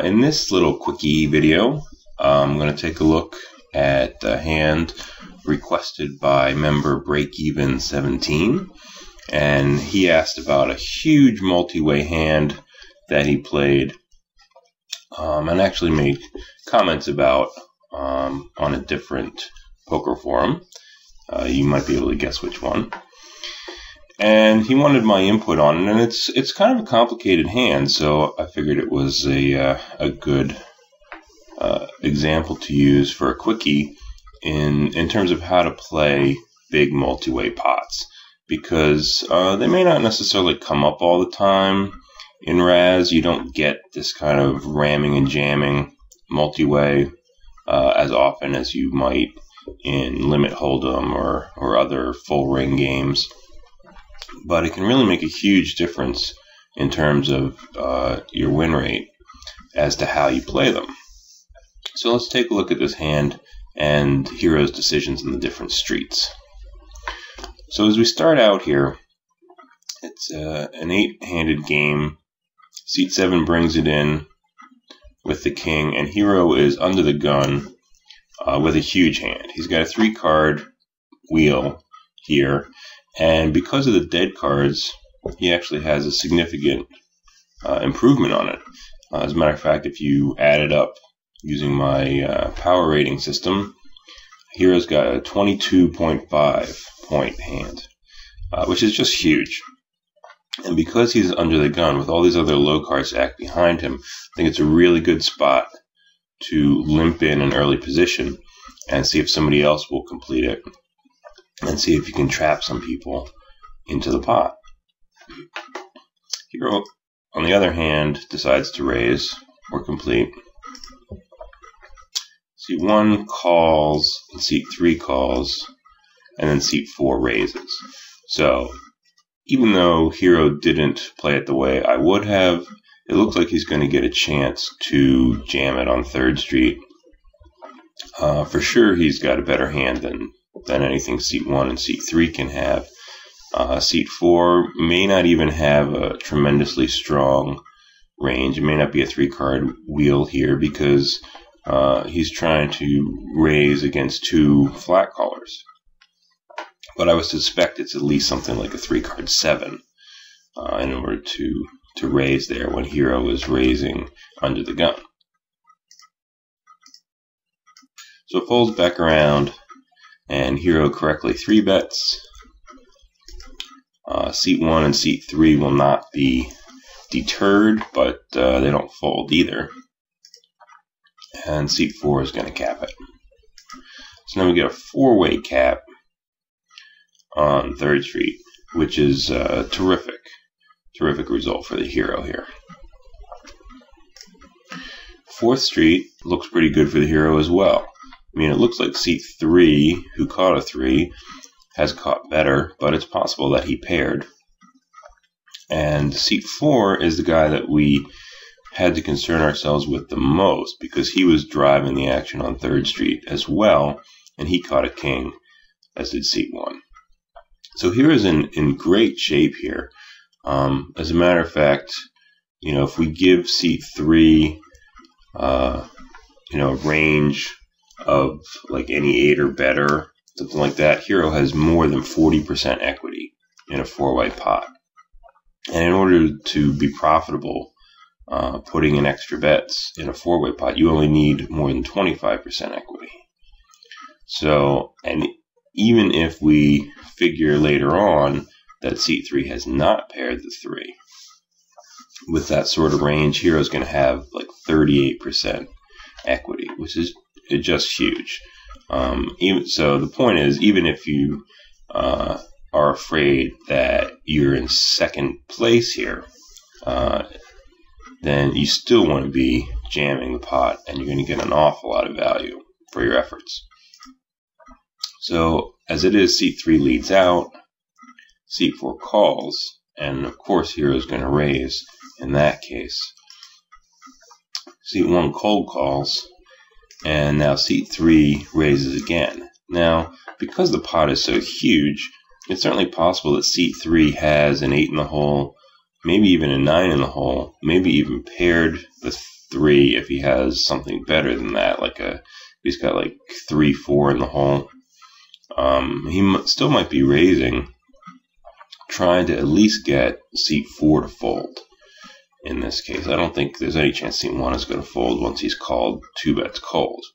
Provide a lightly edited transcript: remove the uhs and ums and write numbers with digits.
In this little quickie video, I'm going to take a look at the hand requested by member Breakeven17, and he asked about a huge multi-way hand that he played, and actually made comments about on a different poker forum. You might be able to guess which one. And he wanted my input on it, and it's kind of a complicated hand, so I figured it was a good example to use for a quickie in terms of how to play big multi-way pots, because they may not necessarily come up all the time in Razz. You don't get this kind of ramming and jamming multi-way as often as you might in Limit Hold'em or other full ring games. But it can really make a huge difference in terms of your win rate as to how you play them. So let's take a look at this hand and Hero's decisions in the different streets. So as we start out here, it's an 8-handed game. Seat 7 brings it in with the king, and Hero is under the gun with a huge hand. He's got a 3-card wheel here. And because of the dead cards, he actually has a significant improvement on it. As a matter of fact, if you add it up using my power rating system, Hero's got a 22.5 point hand, which is just huge. And because he's under the gun with all these other low cards stacked behind him, I think it's a really good spot to limp in an early position and see if somebody else will complete it, and see if you can trap some people into the pot. Hero, on the other hand, decides to raise or complete. Seat 1 calls, and Seat 3 calls, and then Seat 4 raises. So, even though Hero didn't play it the way I would have, it looks like he's going to get a chance to jam it on 3rd Street. For sure, he's got a better hand than anything Seat 1 and Seat 3 can have. Seat 4 may not even have a tremendously strong range. It may not be a 3-card wheel here because he's trying to raise against 2 flat callers. But I would suspect it's at least something like a 3-card 7 in order to raise there when Hero is raising under the gun. So it folds back around, and Hero correctly 3-bets. Seat 1 and Seat 3 will not be deterred, but they don't fold either. And Seat 4 is going to cap it. So now we get a 4-way cap on 3rd Street, which is a terrific result for the Hero here. 4th Street looks pretty good for the Hero as well. I mean, it looks like Seat 3, who caught a 3, has caught better, but it's possible that he paired. And Seat 4 is the guy that we had to concern ourselves with the most, because he was driving the action on 3rd Street as well, and he caught a king, as did Seat 1. So Hero's in great shape here. As a matter of fact, if we give Seat 3, a range of like any 8 or better, something like that, Hero has more than 40% equity in a 4-way pot. And in order to be profitable, putting in extra bets in a 4-way pot, you only need more than 25% equity. So, and even if we figure later on that Seat 3 has not paired the 3, with that sort of range, Hero's going to have like 38% equity, which is just huge. So the point is, even if you are afraid that you're in 2nd place here, then you still want to be jamming the pot, and you're going to get an awful lot of value for your efforts. So as it is, Seat 3 leads out, Seat 4 calls, and of course Hero's going to raise in that case. Seat 1 cold calls, and now Seat 3 raises again. Now, because the pot is so huge, it's certainly possible that Seat 3 has an 8 in the hole, maybe even a 9 in the hole, maybe even paired the 3 if he has something better than that, like he's got like 3-4 in the hole. He still might be raising, trying to at least get seat 4 to fold. In this case, I don't think there's any chance seat 1 is going to fold once he's called 2 bets cold.